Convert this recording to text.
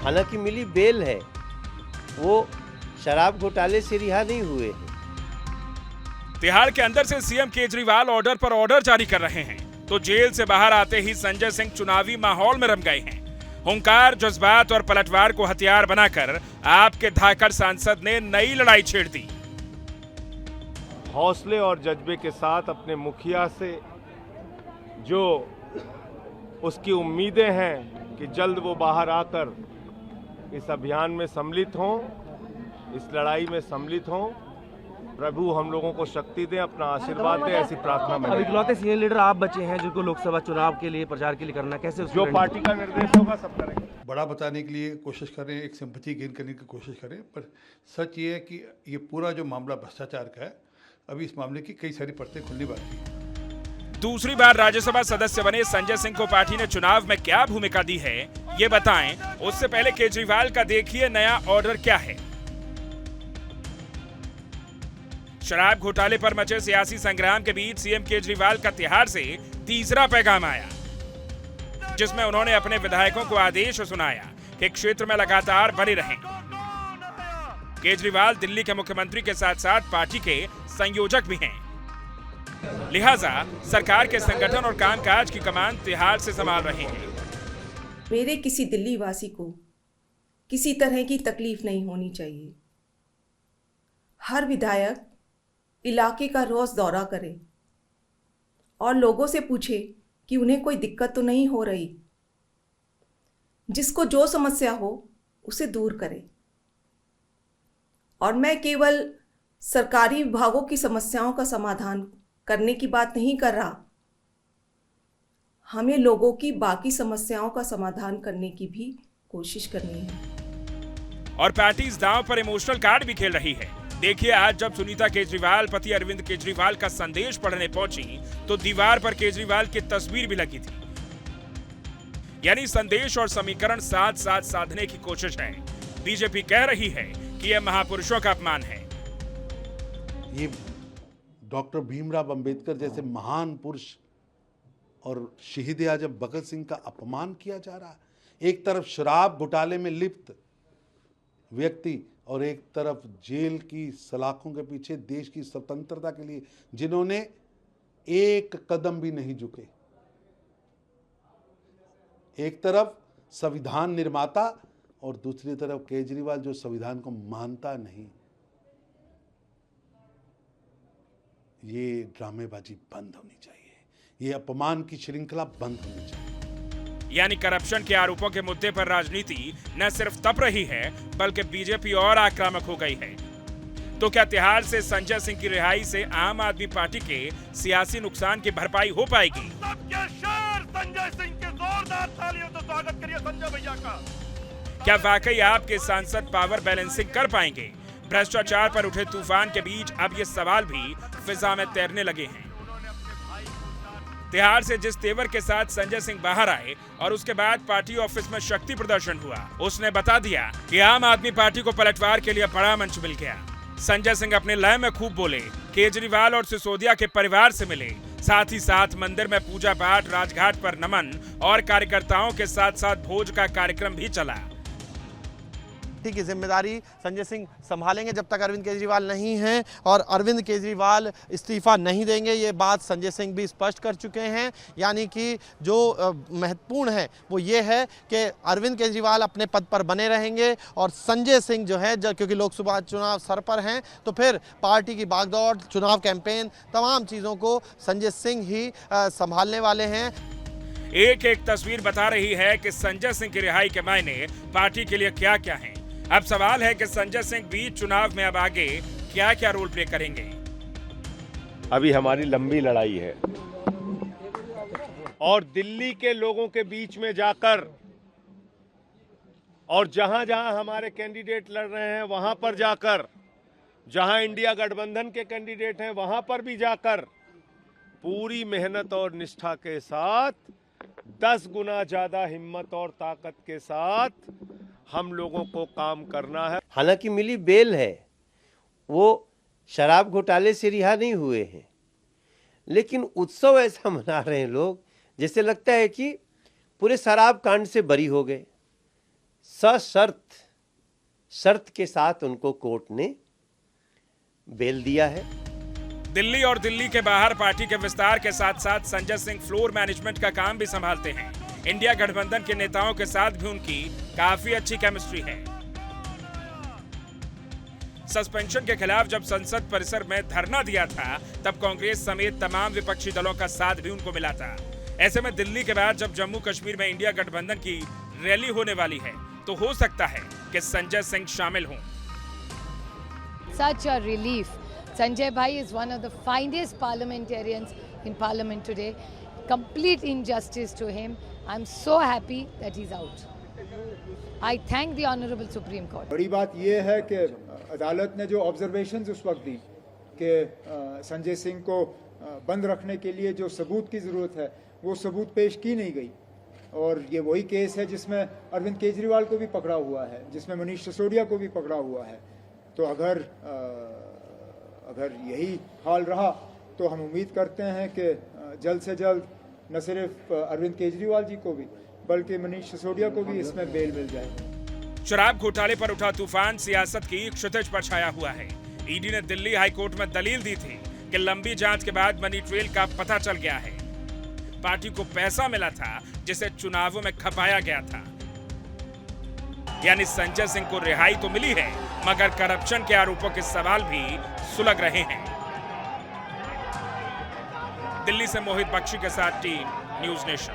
हालांकि मिली बेल है, वो शराब घोटाले से रिहा नहीं हुए हैं। तिहाड़ के अंदर से सीएम केजरीवाल ऑर्डर पर ऑर्डर जारी कर रहे हैं, तो जेल से बाहर आते ही संजय सिंह चुनावी माहौल में रम गए हैं। हुंकार, जज्बात और पलटवार को हथियार बनाकर आपके धाकड़ सांसद ने नई लड़ाई छेड़ दी। हौसले और जज्बे के साथ अपने मुखिया से जो उसकी उम्मीदें हैं कि जल्द वो बाहर आकर इस अभियान में सम्मिलित हों, इस लड़ाई में सम्मिलित हों। प्रभु हम लोगों को शक्ति दें, अपना आशीर्वाद दें, ऐसी प्रार्थना में। अब इकलौते सीनियर लीडर आप बचे हैं जिनको लोकसभा चुनाव के लिए प्रचार के लिए करना, कैसे जो पार्टी का निर्देश होगा सब करेंगे। बड़ा बताने के लिए कोशिश करें, एक सिंपैथी गेन करने की कोशिश करें, पर सच ये है कि ये पूरा जो मामला भ्रष्टाचार का है, अभी इस मामले की कई सारी परतें खुलनी बाकी है। दूसरी बार राज्यसभा सदस्य बने संजय सिंह को पार्टी ने चुनाव में क्या भूमिका दी है, ये बताएं। उससे पहले केजरीवाल का देखिए नया ऑर्डर क्या है। शराब घोटाले पर मचे सियासी संग्राम के बीच सीएम केजरीवाल का तिहाड़ से तीसरा पैगाम आया, जिसमें उन्होंने अपने विधायकों को आदेश सुनाया कि क्षेत्र में लगातार बने रहें। केजरीवाल दिल्ली के मुख्यमंत्री के साथ साथ पार्टी के संयोजक भी हैं, लिहाजा सरकार के संगठन और कामकाज की कमान तिहाड़ से संभाल रहे हैं। मेरे किसी दिल्ली वासी को किसी तरह की तकलीफ नहीं होनी चाहिए। हर विधायक इलाके का रोज दौरा करे और लोगों से पूछे कि उन्हें कोई दिक्कत तो नहीं हो रही। जिसको जो समस्या हो उसे दूर करे। और मैं केवल सरकारी विभागों की समस्याओं का समाधान करने की बात नहीं कर रहा, हमें लोगों की बाकी समस्याओं का समाधान करने की भी कोशिश करनी है। और पार्टी इस दांव पर इमोशनल कार्ड भी खेल रही है। देखिए, आज जब सुनीता केजरीवाल पति अरविंद केजरीवाल का संदेश पढ़ने पहुंची तो दीवार पर केजरीवाल की तस्वीर भी लगी थी। यानी संदेश और समीकरण साथ साथ साधने की कोशिश है। बीजेपी कह रही है कि यह महापुरुषों का अपमान है। ये डॉक्टर भीमराव अंबेडकर जैसे महान पुरुष और शहीद आजम भगत सिंह का अपमान किया जा रहा है। एक तरफ शराब घोटाले में लिप्त व्यक्ति और एक तरफ जेल की सलाखों के पीछे देश की स्वतंत्रता के लिए जिन्होंने एक कदम भी नहीं झुके। एक तरफ संविधान निर्माता और दूसरी तरफ केजरीवाल जो संविधान को मानता नहीं। ये ड्रामेबाजी बंद होनी चाहिए, ये अपमान की श्रृंखला बंद होनी चाहिए। यानी करप्शन के आरोपों के मुद्दे पर राजनीति न सिर्फ तप रही है बल्कि बीजेपी और आक्रामक हो गई है। तो क्या तिहाड़ से संजय सिंह की रिहाई से आम आदमी पार्टी के सियासी नुकसान की भरपाई हो पाएगी? सबके शेर संजय सिंह के जोरदार तालियों से स्वागत करिए संजय भैया का। क्या वाकई आपके सांसद पावर बैलेंसिंग कर पाएंगे? भ्रष्टाचार पर उठे तूफान के बीच अब ये सवाल भी फिजा में तैरने लगे हैं। तिहाड़ से जिस तेवर के साथ संजय सिंह बाहर आए और उसके बाद पार्टी ऑफिस में शक्ति प्रदर्शन हुआ, उसने बता दिया कि आम आदमी पार्टी को पलटवार के लिए बड़ा मंच मिल गया। संजय सिंह अपने लय में खूब बोले, केजरीवाल और सिसोदिया के परिवार से मिले, साथ ही साथ मंदिर में पूजा पाठ, राजघाट पर नमन और कार्यकर्ताओं के साथ साथ भोज का कार्यक्रम भी चला। की जिम्मेदारी संजय सिंह संभालेंगे जब तक अरविंद केजरीवाल नहीं हैं, और अरविंद केजरीवाल इस्तीफा नहीं देंगे, ये बात संजय सिंह भी स्पष्ट कर चुके हैं। यानी कि जो महत्वपूर्ण है वो ये है कि अरविंद केजरीवाल अपने पद पर बने रहेंगे और संजय सिंह जो है, क्योंकि लोकसभा चुनाव सर पर हैं, तो फिर पार्टी की भागदौड़, चुनाव कैंपेन, तमाम चीज़ों को संजय सिंह ही संभालने वाले हैं। एक एक तस्वीर बता रही है कि संजय सिंह की रिहाई के मायने पार्टी के लिए क्या क्या हैं। अब सवाल है कि संजय सिंह भी चुनाव में अब आगे क्या क्या रोल प्ले करेंगे। अभी हमारी लंबी लड़ाई है और दिल्ली के लोगों के बीच में जाकर और जहां जहां हमारे कैंडिडेट लड़ रहे हैं वहां पर जाकर, जहां इंडिया गठबंधन के कैंडिडेट हैं वहां पर भी जाकर पूरी मेहनत और निष्ठा के साथ 10 गुना ज्यादा हिम्मत और ताकत के साथ हम लोगों को काम करना है। हालांकि मिली बेल है, वो शराब घोटाले से रिहा नहीं हुए हैं, लेकिन उत्सव ऐसा मना रहे हैं लोग जैसे लगता है कि पूरे शराब कांड से बरी हो गए। शर्त के साथ उनको कोर्ट ने बेल दिया है। दिल्ली और दिल्ली के बाहर पार्टी के विस्तार के साथ साथ संजय सिंह फ्लोर मैनेजमेंट का काम भी संभालते हैं। इंडिया गठबंधन के नेताओं के साथ भी उनकी काफी अच्छी केमिस्ट्री है। सस्पेंशन के खिलाफ जब संसद परिसर में धरना दिया था, तब कांग्रेस समेत तमाम विपक्षी दलों का साथ भी उनको मिला था। ऐसे में दिल्ली के बाद जब जम्मू कश्मीर में इंडिया गठबंधन की रैली होने वाली है, तो हो सकता है कि संजय सिंह शामिल हों। Such a relief. Sanjay Bhai is one of the finest parliamentarians in parliament today. Complete injustice to him. I'm so happy that he's out. I thank the Honorable Supreme Court. बड़ी बात यह है कि अदालत ने जो ऑब्जर्वेशंस उस वक्त दी कि संजय सिंह को बंद रखने के लिए जो सबूत की ज़रूरत है, वो सबूत पेश की नहीं गई। और ये वही केस है जिसमें अरविंद केजरीवाल को भी पकड़ा हुआ है, जिसमें मनीष सिसोदिया को भी पकड़ा हुआ है। तो अगर यही हाल रहा तो हम उम्मीद करते हैं कि जल्द से जल्द न सिर्फ अरविंद केजरीवाल जी को भी बल्कि मनीष सिसोदिया को भी इसमें बेल मिल जाए। शराब घोटाले पर उठा तूफान सियासत की क्षितिज पर छाया हुआ है। ईडी ने दिल्ली हाईकोर्ट में दलील दी थी कि लंबी जांच के बाद मनी ट्रेल का पता चल गया है। पार्टी को पैसा मिला था जिसे चुनावों में खपाया गया था। यानी संजय सिंह को रिहाई तो मिली है, मगर करप्शन के आरोपों के सवाल भी सुलग रहे हैं। दिल्ली से मोहित बख्शी के साथ टीम न्यूज़ नेशन।